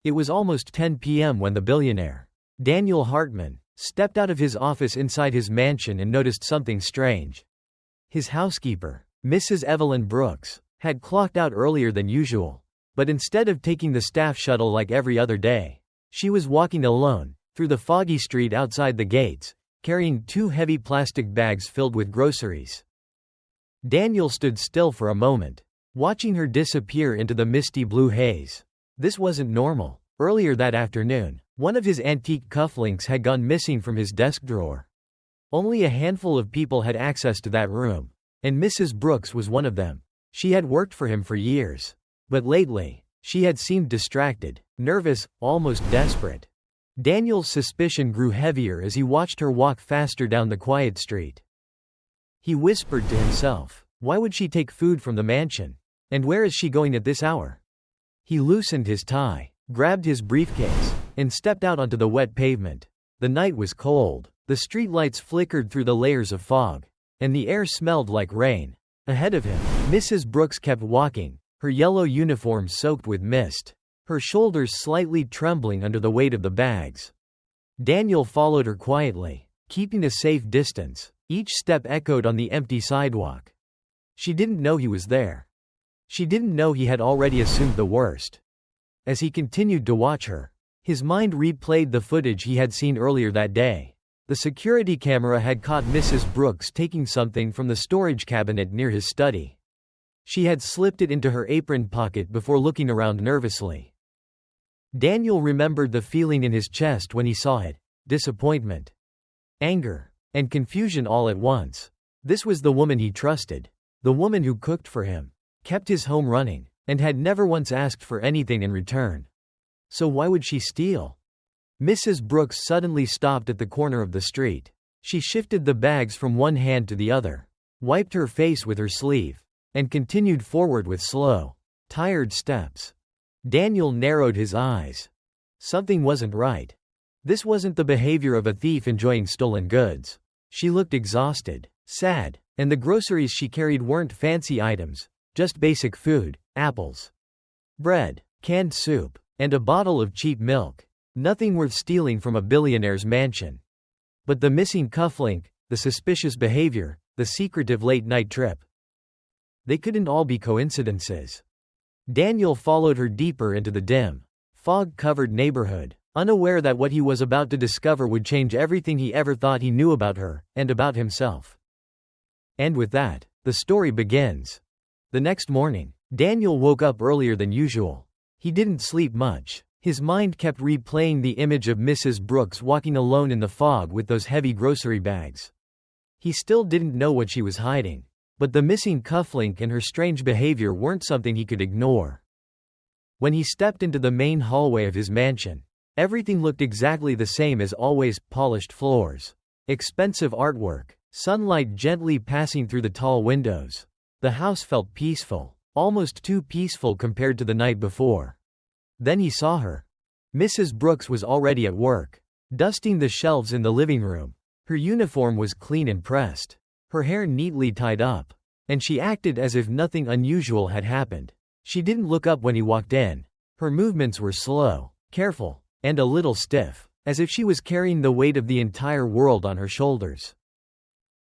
It was almost 10 p.m. when the billionaire, Daniel Hartman, stepped out of his office inside his mansion and noticed something strange. His housekeeper, Mrs. Evelyn Brooks, had clocked out earlier than usual, but instead of taking the staff shuttle like every other day, she was walking alone through the foggy street outside the gates, carrying 2 heavy plastic bags filled with groceries. Daniel stood still for a moment, watching her disappear into the misty blue haze. This wasn't normal. Earlier that afternoon, one of his antique cufflinks had gone missing from his desk drawer. Only a handful of people had access to that room, and Mrs. Brooks was one of them. She had worked for him for years, but lately, she had seemed distracted, nervous, almost desperate. Daniel's suspicion grew heavier as he watched her walk faster down the quiet street. He whispered to himself, why would she take food from the mansion? And where is she going at this hour? He loosened his tie, grabbed his briefcase, and stepped out onto the wet pavement. The night was cold, the streetlights flickered through the layers of fog, and the air smelled like rain. Ahead of him, Mrs. Brooks kept walking, her yellow uniform soaked with mist, her shoulders slightly trembling under the weight of the bags. Daniel followed her quietly, keeping a safe distance. Each step echoed on the empty sidewalk. She didn't know he was there. She didn't know he had already assumed the worst. As he continued to watch her, his mind replayed the footage he had seen earlier that day. The security camera had caught Mrs. Brooks taking something from the storage cabinet near his study. She had slipped it into her apron pocket before looking around nervously. Daniel remembered the feeling in his chest when he saw it: disappointment, anger, and confusion all at once. This was the woman he trusted, the woman who cooked for him, kept his home running, and had never once asked for anything in return. So why would she steal? Mrs. Brooks suddenly stopped at the corner of the street. She shifted the bags from one hand to the other, wiped her face with her sleeve, and continued forward with slow, tired steps. Daniel narrowed his eyes. Something wasn't right. This wasn't the behavior of a thief enjoying stolen goods. She looked exhausted, sad, and the groceries she carried weren't fancy items, just basic food: apples, bread, canned soup, and a bottle of cheap milk. Nothing worth stealing from a billionaire's mansion. But the missing cufflink, the suspicious behavior, the secretive late-night trip. They couldn't all be coincidences. Daniel followed her deeper into the dim, fog-covered neighborhood, unaware that what he was about to discover would change everything he ever thought he knew about her, and about himself. And with that, the story begins. The next morning, Daniel woke up earlier than usual. He didn't sleep much. His mind kept replaying the image of Mrs. Brooks walking alone in the fog with those heavy grocery bags. He still didn't know what she was hiding, but the missing cufflink and her strange behavior weren't something he could ignore. When he stepped into the main hallway of his mansion, everything looked exactly the same as always: polished floors, expensive artwork, sunlight gently passing through the tall windows. The house felt peaceful, almost too peaceful compared to the night before. Then he saw her. Mrs. Brooks was already at work, dusting the shelves in the living room. Her uniform was clean and pressed, her hair neatly tied up, and she acted as if nothing unusual had happened. She didn't look up when he walked in. Her movements were slow, careful, and a little stiff, as if she was carrying the weight of the entire world on her shoulders.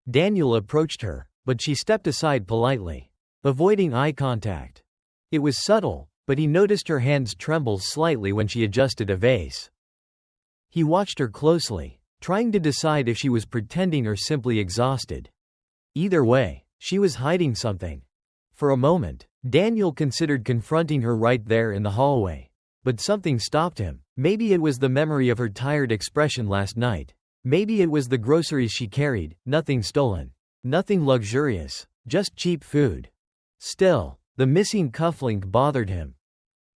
Daniel approached her, but she stepped aside politely, avoiding eye contact. It was subtle, but he noticed her hands tremble slightly when she adjusted a vase. He watched her closely, trying to decide if she was pretending or simply exhausted. Either way, she was hiding something. For a moment, Daniel considered confronting her right there in the hallway. But something stopped him. Maybe it was the memory of her tired expression last night. Maybe it was the groceries she carried: nothing stolen, nothing luxurious, just cheap food. Still, the missing cufflink bothered him.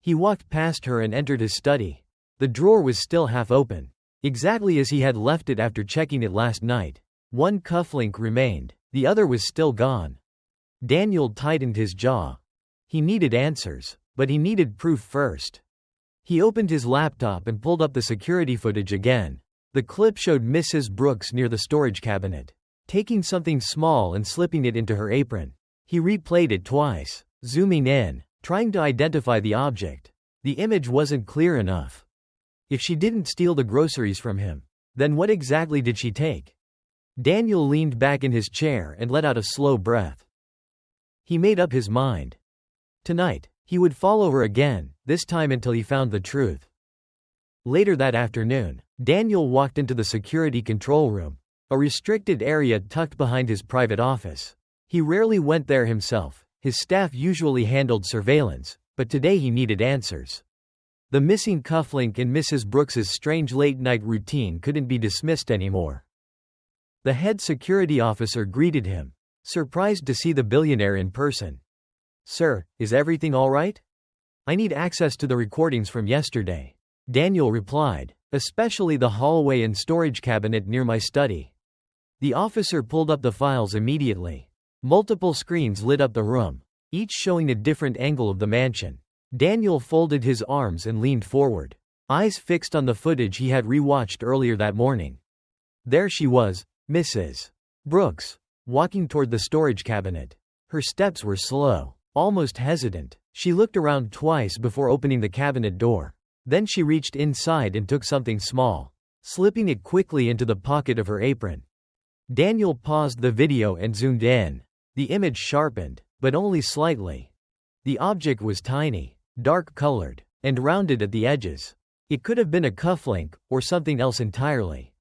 He walked past her and entered his study. The drawer was still half open, exactly as he had left it after checking it last night. One cufflink remained, the other was still gone. Daniel tightened his jaw. He needed answers, but he needed proof first. He opened his laptop and pulled up the security footage again. The clip showed Mrs. Brooks near the storage cabinet, taking something small and slipping it into her apron. He replayed it twice, zooming in, trying to identify the object. The image wasn't clear enough. If she didn't steal the groceries from him, then what exactly did she take? Daniel leaned back in his chair and let out a slow breath. He made up his mind. Tonight, he would follow her again, this time until he found the truth. Later that afternoon, Daniel walked into the security control room, a restricted area tucked behind his private office. He rarely went there himself. His staff usually handled surveillance, but today he needed answers. The missing cufflink in Mrs. Brooks's strange late-night routine couldn't be dismissed anymore. The head security officer greeted him, surprised to see the billionaire in person. "Sir, is everything all right? I need access to the recordings from yesterday," Daniel replied, "especially the hallway and storage cabinet near my study." The officer pulled up the files immediately. Multiple screens lit up the room, each showing a different angle of the mansion. Daniel folded his arms and leaned forward, eyes fixed on the footage he had rewatched earlier that morning. There she was, Mrs. Brooks, walking toward the storage cabinet. Her steps were slow, almost hesitant. She looked around twice before opening the cabinet door. Then she reached inside and took something small, slipping it quickly into the pocket of her apron. Daniel paused the video and zoomed in. The image sharpened, but only slightly. The object was tiny, dark-colored, and rounded at the edges. It could have been a cufflink, or something else entirely.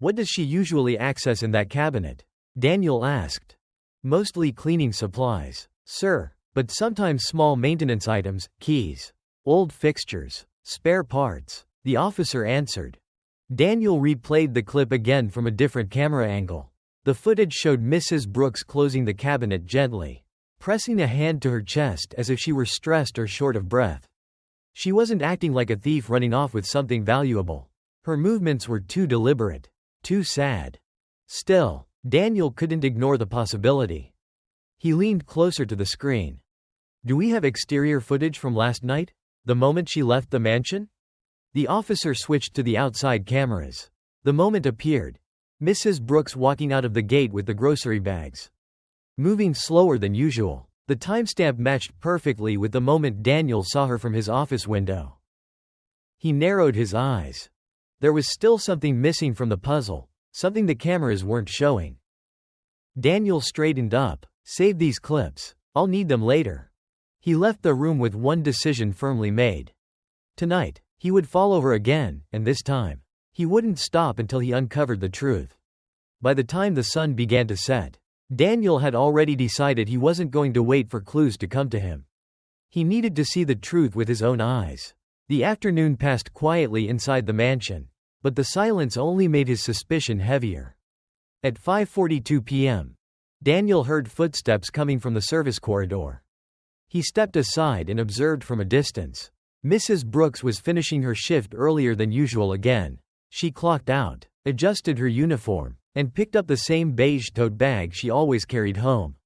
"What does she usually access in that cabinet?" Daniel asked. "Mostly cleaning supplies, sir, but sometimes small maintenance items, keys, old fixtures, spare parts," the officer answered. Daniel replayed the clip again from a different camera angle. The footage showed Mrs. Brooks closing the cabinet gently, pressing a hand to her chest as if she were stressed or short of breath. She wasn't acting like a thief running off with something valuable. Her movements were too deliberate, too sad. Still, Daniel couldn't ignore the possibility. He leaned closer to the screen. "Do we have exterior footage from last night? The moment she left the mansion?" The officer switched to the outside cameras. The moment appeared. Mrs. Brooks walking out of the gate with the grocery bags, moving slower than usual. The timestamp matched perfectly with the moment Daniel saw her from his office window. He narrowed his eyes. There was still something missing from the puzzle, something the cameras weren't showing. Daniel straightened up. "Save these clips. I'll need them later." He left the room with one decision firmly made. Tonight, he would follow her again, and this time, he wouldn't stop until he uncovered the truth. By the time the sun began to set, Daniel had already decided he wasn't going to wait for clues to come to him. He needed to see the truth with his own eyes. The afternoon passed quietly inside the mansion, but the silence only made his suspicion heavier. At 5:42 p.m., Daniel heard footsteps coming from the service corridor. He stepped aside and observed from a distance. Mrs. Brooks was finishing her shift earlier than usual again. She clocked out, adjusted her uniform, and picked up the same beige tote bag she always carried home.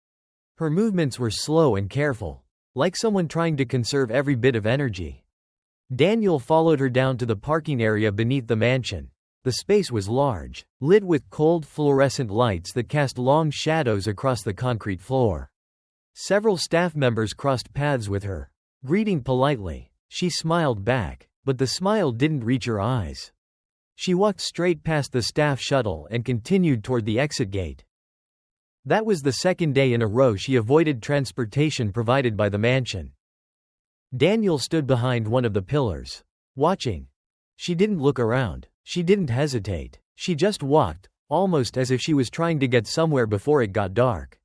Her movements were slow and careful, like someone trying to conserve every bit of energy. Daniel followed her down to the parking area beneath the mansion. The space was large, lit with cold fluorescent lights that cast long shadows across the concrete floor. Several staff members crossed paths with her, greeting politely. She smiled back, but the smile didn't reach her eyes. She walked straight past the staff shuttle and continued toward the exit gate. That was the second day in a row she avoided transportation provided by the mansion. Daniel stood behind one of the pillars, watching. She didn't look around. She didn't hesitate. She just walked, almost as if she was trying to get somewhere before it got dark.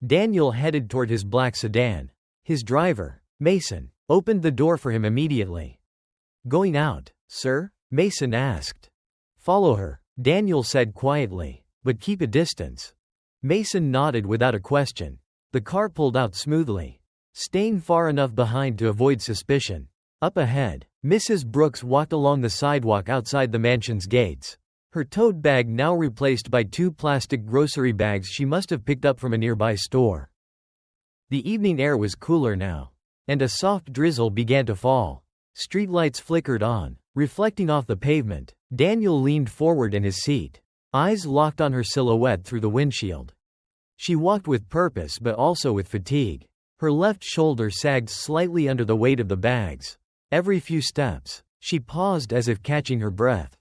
Daniel headed toward his black sedan. His driver, Mason, opened the door for him immediately. "Going out, sir?" Mason asked. "Follow her," Daniel said quietly, "but keep a distance." Mason nodded without a question. The car pulled out smoothly, staying far enough behind to avoid suspicion. Up ahead, Mrs. Brooks walked along the sidewalk outside the mansion's gates, her tote bag now replaced by 2 plastic grocery bags she must have picked up from a nearby store. The evening air was cooler now, and a soft drizzle began to fall. Streetlights flickered on, reflecting off the pavement. Daniel leaned forward in his seat, eyes locked on her silhouette through the windshield. She walked with purpose but also with fatigue. Her left shoulder sagged slightly under the weight of the bags. Every few steps, she paused as if catching her breath.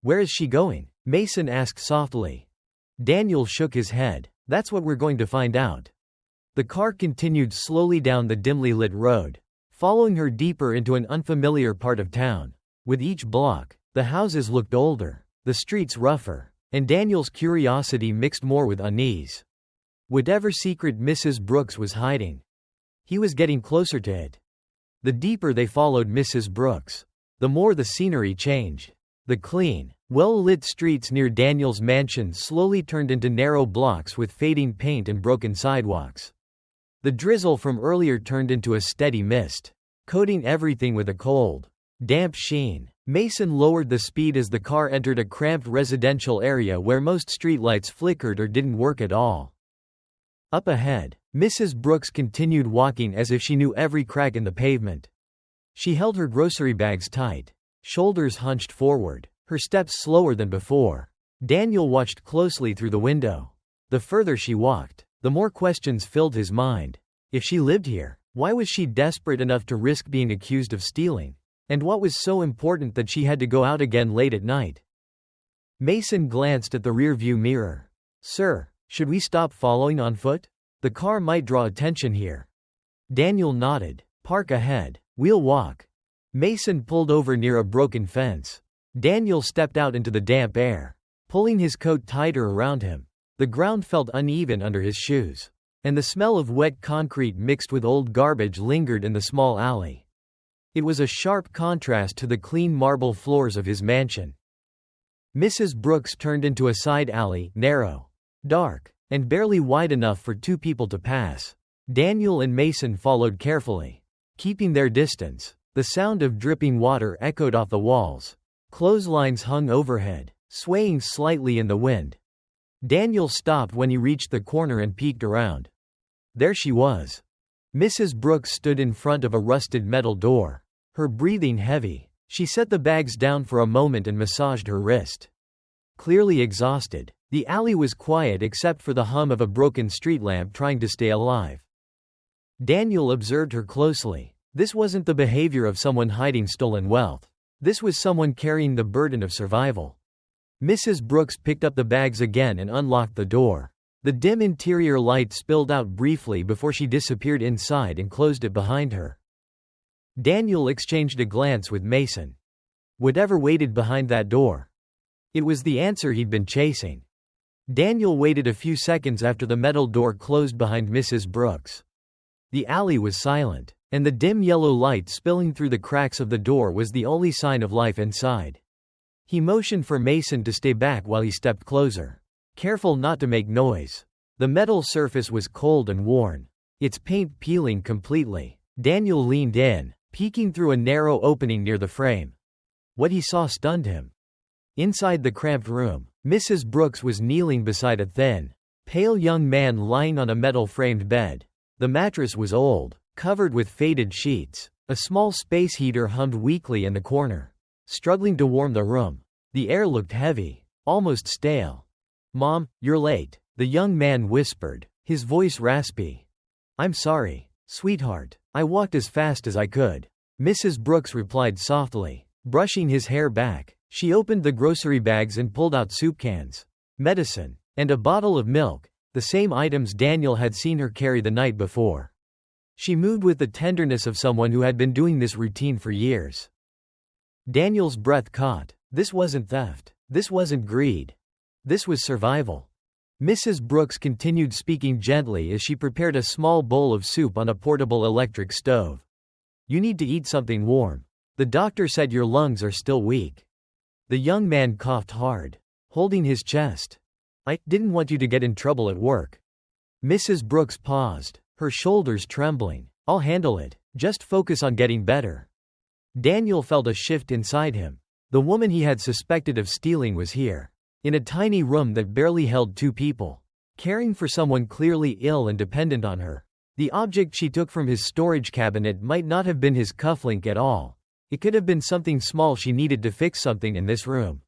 "Where is she going?" Mason asked softly. Daniel shook his head. "That's what we're going to find out." The car continued slowly down the dimly lit road, following her deeper into an unfamiliar part of town. With each block, the houses looked older, the streets rougher, and Daniel's curiosity mixed more with unease. Whatever secret Mrs. Brooks was hiding, he was getting closer to it. The deeper they followed Mrs. Brooks, the more the scenery changed. The clean, well-lit streets near Daniel's mansion slowly turned into narrow blocks with fading paint and broken sidewalks. The drizzle from earlier turned into a steady mist, coating everything with a cold, damp sheen. Mason lowered the speed as the car entered a cramped residential area where most streetlights flickered or didn't work at all. Up ahead, Mrs. Brooks continued walking as if she knew every crack in the pavement. She held her grocery bags tight, shoulders hunched forward, her steps slower than before. Daniel watched closely through the window. The further she walked, the more questions filled his mind. If she lived here, why was she desperate enough to risk being accused of stealing? And what was so important that she had to go out again late at night? Mason glanced at the rearview mirror. "Sir, should we stop following on foot? The car might draw attention here." Daniel nodded. "Park ahead. We'll walk." Mason pulled over near a broken fence. Daniel stepped out into the damp air, pulling his coat tighter around him. The ground felt uneven under his shoes, and the smell of wet concrete mixed with old garbage lingered in the small alley. It was a sharp contrast to the clean marble floors of his mansion. Mrs. Brooks turned into a side alley, narrow, dark, and barely wide enough for two people to pass. Daniel and Mason followed carefully, keeping their distance. The sound of dripping water echoed off the walls. Clotheslines hung overhead, swaying slightly in the wind. Daniel stopped when he reached the corner and peeked around. There she was. Mrs. Brooks stood in front of a rusted metal door, her breathing heavy. She set the bags down for a moment and massaged her wrist. Clearly exhausted, the alley was quiet except for the hum of a broken street lamp trying to stay alive. Daniel observed her closely. This wasn't the behavior of someone hiding stolen wealth. This was someone carrying the burden of survival. Mrs. Brooks picked up the bags again and unlocked the door. The dim interior light spilled out briefly before she disappeared inside and closed it behind her. Daniel exchanged a glance with Mason. Whatever waited behind that door. It was the answer he'd been chasing. Daniel waited a few seconds after the metal door closed behind Mrs. Brooks. The alley was silent, and the dim yellow light spilling through the cracks of the door was the only sign of life inside. He motioned for Mason to stay back while he stepped closer, careful not to make noise. The metal surface was cold and worn, its paint peeling completely. Daniel leaned in, peeking through a narrow opening near the frame. What he saw stunned him. Inside the cramped room, Mrs. Brooks was kneeling beside a thin, pale young man lying on a metal-framed bed. The mattress was old, covered with faded sheets. A small space heater hummed weakly in the corner, struggling to warm the room. The air looked heavy, almost stale. "Mom, you're late," the young man whispered, his voice raspy. "I'm sorry, sweetheart. I walked as fast as I could," Mrs. Brooks replied softly, brushing his hair back. She opened the grocery bags and pulled out soup cans, medicine, and a bottle of milk, the same items Daniel had seen her carry the night before. She moved with the tenderness of someone who had been doing this routine for years. Daniel's breath caught. This wasn't theft. This wasn't greed. This was survival. Mrs. Brooks continued speaking gently as she prepared a small bowl of soup on a portable electric stove. "You need to eat something warm. The doctor said your lungs are still weak." The young man coughed hard, holding his chest. "I didn't want you to get in trouble at work." Mrs. Brooks paused, her shoulders trembling. "I'll handle it. Just focus on getting better." Daniel felt a shift inside him. The woman he had suspected of stealing was here, in a tiny room that barely held two people, caring for someone clearly ill and dependent on her. The object she took from his storage cabinet might not have been his cufflink at all. It could have been something small she needed to fix something in this room.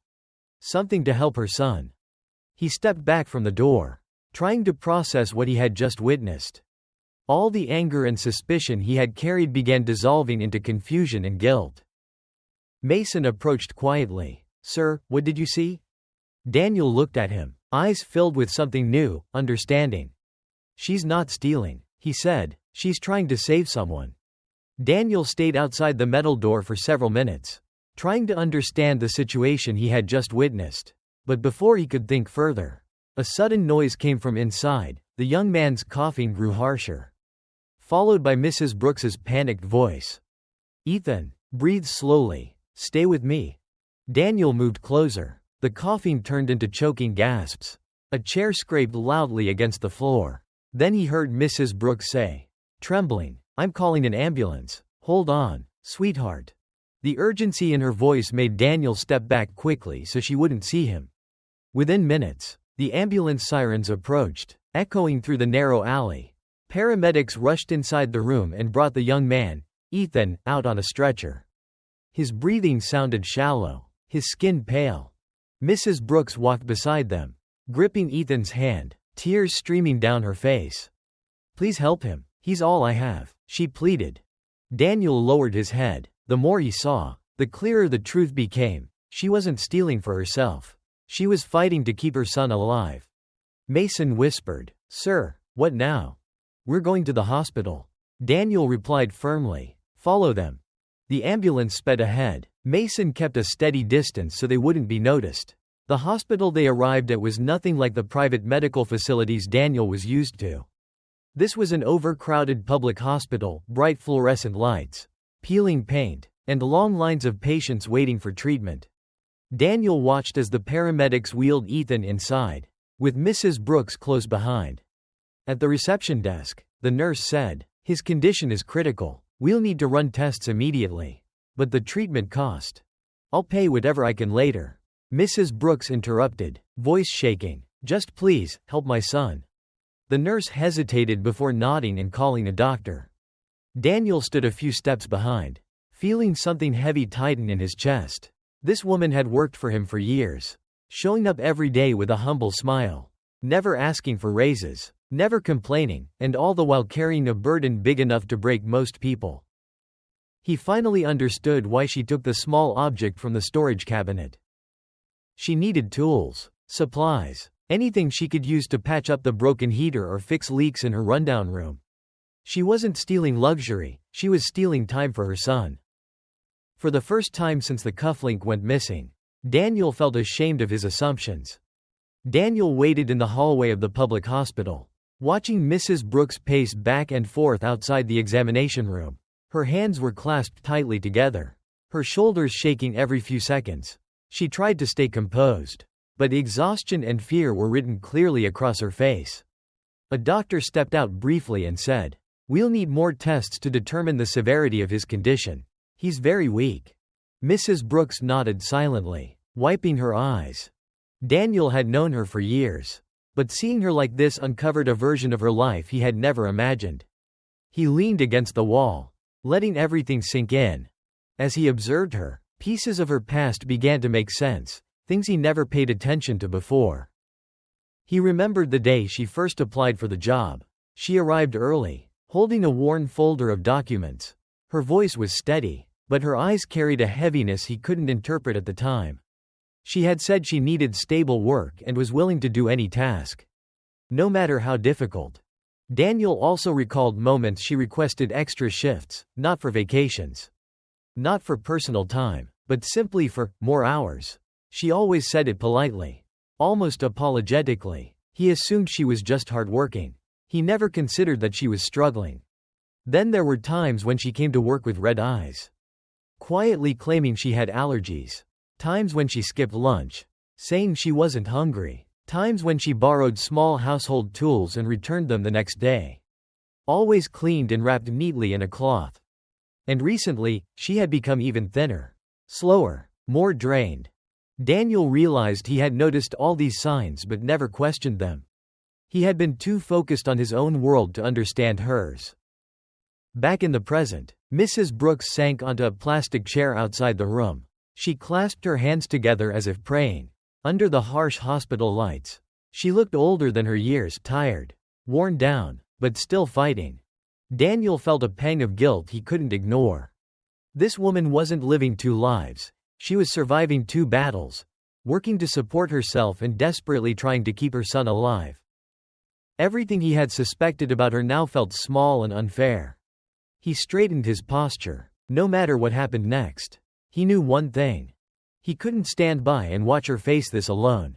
Something to help her son. He stepped back from the door, trying to process what he had just witnessed. All the anger and suspicion he had carried began dissolving into confusion and guilt. Mason approached quietly. "Sir, what did you see?" Daniel looked at him, eyes filled with something new, understanding. "She's not stealing," he said. "She's trying to save someone." Daniel stayed outside the metal door for several minutes, trying to understand the situation he had just witnessed. But before he could think further, a sudden noise came from inside. The young man's coughing grew harsher, followed by Mrs. Brooks's panicked voice. "Ethan, breathe slowly. Stay with me." Daniel moved closer. The coughing turned into choking gasps. A chair scraped loudly against the floor. Then he heard Mrs. Brooks say, trembling, "I'm calling an ambulance. Hold on, sweetheart." The urgency in her voice made Daniel step back quickly so she wouldn't see him. Within minutes, the ambulance sirens approached, echoing through the narrow alley. Paramedics rushed inside the room and brought the young man, Ethan, out on a stretcher. His breathing sounded shallow, his skin pale. Mrs. Brooks walked beside them, gripping Ethan's hand, tears streaming down her face. "Please help him, he's all I have," she pleaded. Daniel lowered his head. The more he saw, the clearer the truth became. She wasn't stealing for herself. She was fighting to keep her son alive. Mason whispered, "Sir, what now?" "We're going to the hospital." Daniel replied firmly, "Follow them." The ambulance sped ahead. Mason kept a steady distance so they wouldn't be noticed. The hospital they arrived at was nothing like the private medical facilities Daniel was used to. This was an overcrowded public hospital, bright fluorescent lights, peeling paint, and long lines of patients waiting for treatment. Daniel watched as the paramedics wheeled Ethan inside, with Mrs. Brooks close behind. At the reception desk, the nurse said, "His condition is critical. We'll need to run tests immediately. But the treatment cost. I'll pay whatever I can later." Mrs. Brooks interrupted, voice shaking, "Just please, help my son." The nurse hesitated before nodding and calling a doctor. Daniel stood a few steps behind, feeling something heavy tighten in his chest. This woman had worked for him for years, showing up every day with a humble smile, never asking for raises, never complaining, and all the while carrying a burden big enough to break most people. He finally understood why she took the small object from the storage cabinet. She needed tools, supplies, anything she could use to patch up the broken heater or fix leaks in her rundown room. She wasn't stealing luxury, she was stealing time for her son. For the first time since the cufflink went missing, Daniel felt ashamed of his assumptions. Daniel waited in the hallway of the public hospital, watching Mrs. Brooks pace back and forth outside the examination room. Her hands were clasped tightly together, her shoulders shaking every few seconds. She tried to stay composed, but exhaustion and fear were written clearly across her face. A doctor stepped out briefly and said, "We'll need more tests to determine the severity of his condition. He's very weak." Mrs. Brooks nodded silently, wiping her eyes. Daniel had known her for years, but seeing her like this uncovered a version of her life he had never imagined. He leaned against the wall, letting everything sink in. As he observed her, pieces of her past began to make sense, things he never paid attention to before. He remembered the day she first applied for the job. She arrived early, holding a worn folder of documents. Her voice was steady, but her eyes carried a heaviness he couldn't interpret at the time. She had said she needed stable work and was willing to do any task, no matter how difficult. Daniel also recalled moments she requested extra shifts, not for vacations, not for personal time, but simply for more hours. She always said it politely, almost apologetically. He assumed she was just hardworking. He never considered that she was struggling. Then there were times when she came to work with red eyes, quietly claiming she had allergies. Times when she skipped lunch, saying she wasn't hungry. Times when she borrowed small household tools and returned them the next day, always cleaned and wrapped neatly in a cloth. And recently, she had become even thinner, slower, more drained. Daniel realized he had noticed all these signs but never questioned them. He had been too focused on his own world to understand hers. Back in the present, Mrs. Brooks sank onto a plastic chair outside the room. She clasped her hands together as if praying. Under the harsh hospital lights, she looked older than her years, tired, worn down, but still fighting. Daniel felt a pang of guilt he couldn't ignore. This woman wasn't living two lives. She was surviving two battles, working to support herself and desperately trying to keep her son alive. Everything he had suspected about her now felt small and unfair. He straightened his posture. No matter what happened next, he knew one thing. He couldn't stand by and watch her face this alone.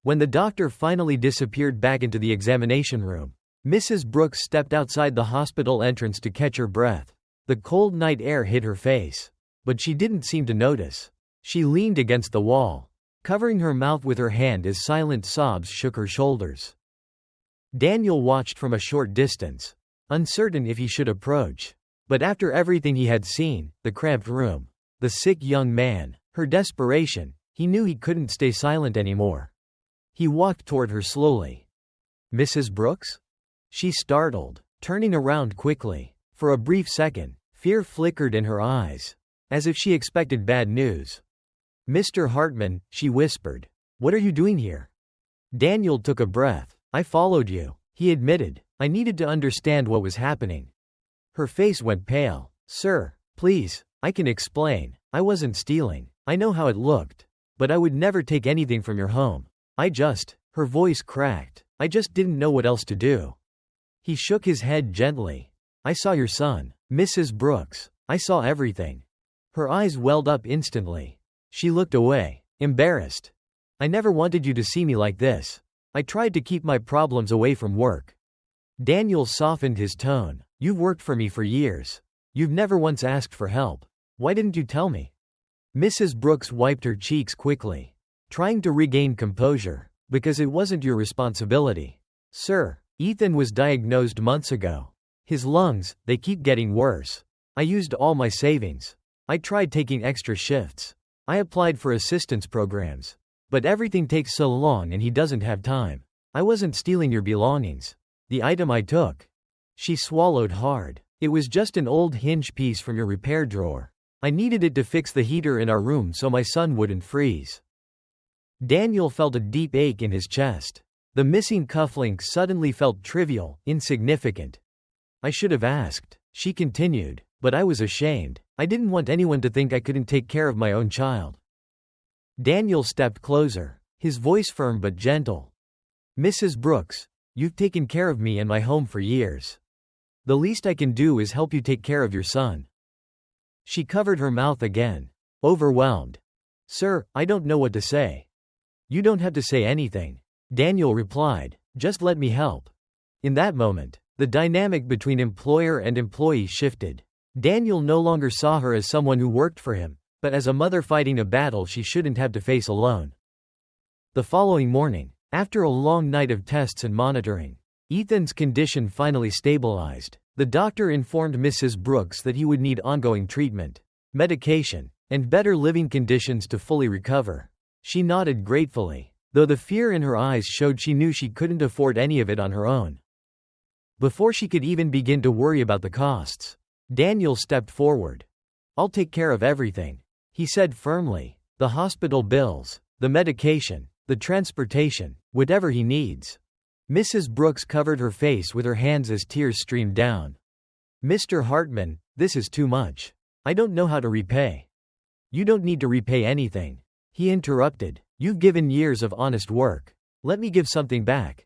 When the doctor finally disappeared back into the examination room, Mrs. Brooks stepped outside the hospital entrance to catch her breath. The cold night air hit her face, but she didn't seem to notice. She leaned against the wall, covering her mouth with her hand as silent sobs shook her shoulders. Daniel watched from a short distance, uncertain if he should approach. But after everything he had seen, the cramped room, the sick young man, her desperation, he knew he couldn't stay silent anymore. He walked toward her slowly. "Mrs. Brooks?" She startled, turning around quickly. For a brief second, fear flickered in her eyes, as if she expected bad news. "Mr. Hartman," she whispered. "What are you doing here?" Daniel took a breath. "I followed you," he admitted. "I needed to understand what was happening." Her face went pale. "Sir, please, I can explain. I wasn't stealing. I know how it looked. But I would never take anything from your home. Her voice cracked. "I just didn't know what else to do." He shook his head gently. "I saw your son, Mrs. Brooks. I saw everything." Her eyes welled up instantly. She looked away, embarrassed. "I never wanted you to see me like this. I tried to keep my problems away from work." Daniel softened his tone. "You've worked for me for years. You've never once asked for help. Why didn't you tell me?" Mrs. Brooks wiped her cheeks quickly, trying to regain composure. "Because it wasn't your responsibility. Sir, Ethan was diagnosed months ago. His lungs, they keep getting worse. I used all my savings. I tried taking extra shifts. I applied for assistance programs. But everything takes so long and he doesn't have time. I wasn't stealing your belongings. The item I took." She swallowed hard. "It was just an old hinge piece from your repair drawer. I needed it to fix the heater in our room so my son wouldn't freeze." Daniel felt a deep ache in his chest. The missing cufflink suddenly felt trivial, insignificant. "I should have asked," she continued, "but I was ashamed. I didn't want anyone to think I couldn't take care of my own child." Daniel stepped closer, his voice firm but gentle. "Mrs. Brooks, you've taken care of me and my home for years. The least I can do is help you take care of your son." She covered her mouth again, overwhelmed. "Sir, I don't know what to say." "You don't have to say anything," Daniel replied. "Just let me help." In that moment, the dynamic between employer and employee shifted. Daniel no longer saw her as someone who worked for him, but as a mother fighting a battle she shouldn't have to face alone. The following morning, after a long night of tests and monitoring, Ethan's condition finally stabilized. The doctor informed Mrs. Brooks that he would need ongoing treatment, medication, and better living conditions to fully recover. She nodded gratefully, though the fear in her eyes showed she knew she couldn't afford any of it on her own. Before she could even begin to worry about the costs, Daniel stepped forward. "I'll take care of everything," he said firmly. "The hospital bills, the medication, the transportation, whatever he needs." Mrs. Brooks covered her face with her hands as tears streamed down. "Mr. Hartman, this is too much. I don't know how to repay." "You don't need to repay anything," he interrupted. "You've given years of honest work. Let me give something back."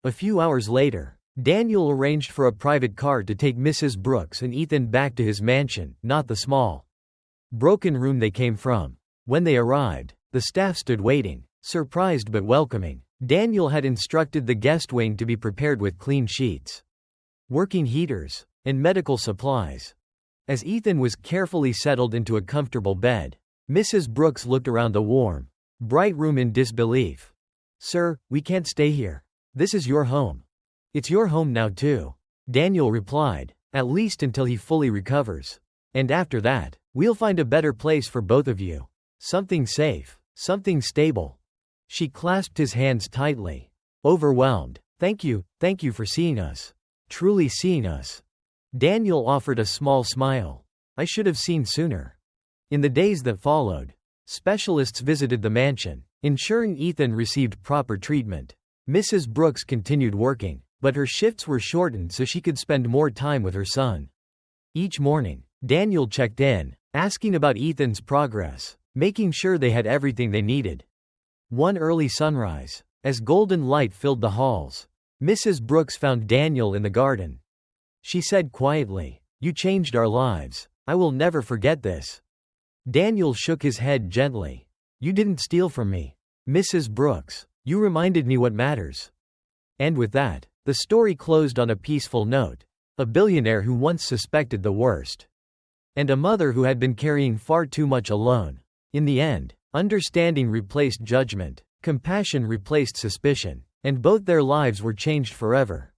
A few hours later, Daniel arranged for a private car to take Mrs. Brooks and Ethan back to his mansion, not the small, broken room they came from. When they arrived, the staff stood waiting, surprised but welcoming. Daniel had instructed the guest wing to be prepared with clean sheets, working heaters, and medical supplies. As Ethan was carefully settled into a comfortable bed, Mrs. Brooks looked around the warm, bright room in disbelief. "Sir, we can't stay here. This is your home." "It's your home now too," Daniel replied, "at least until he fully recovers. And after that, we'll find a better place for both of you. Something safe, something stable." She clasped his hands tightly, overwhelmed. Thank you for seeing us. Truly seeing us." Daniel offered a small smile. "I should have seen sooner." In the days that followed, specialists visited the mansion, ensuring Ethan received proper treatment. Mrs. Brooks continued working, but her shifts were shortened so she could spend more time with her son. Each morning, Daniel checked in, asking about Ethan's progress, making sure they had everything they needed. One early sunrise, as golden light filled the halls, Mrs. Brooks found Daniel in the garden. She said quietly, "You changed our lives. I will never forget this." Daniel shook his head gently. "You didn't steal from me, Mrs. Brooks. You reminded me what matters." And with that, the story closed on a peaceful note. A billionaire who once suspected the worst, and a mother who had been carrying far too much alone. In the end, understanding replaced judgment, compassion replaced suspicion, and both their lives were changed forever.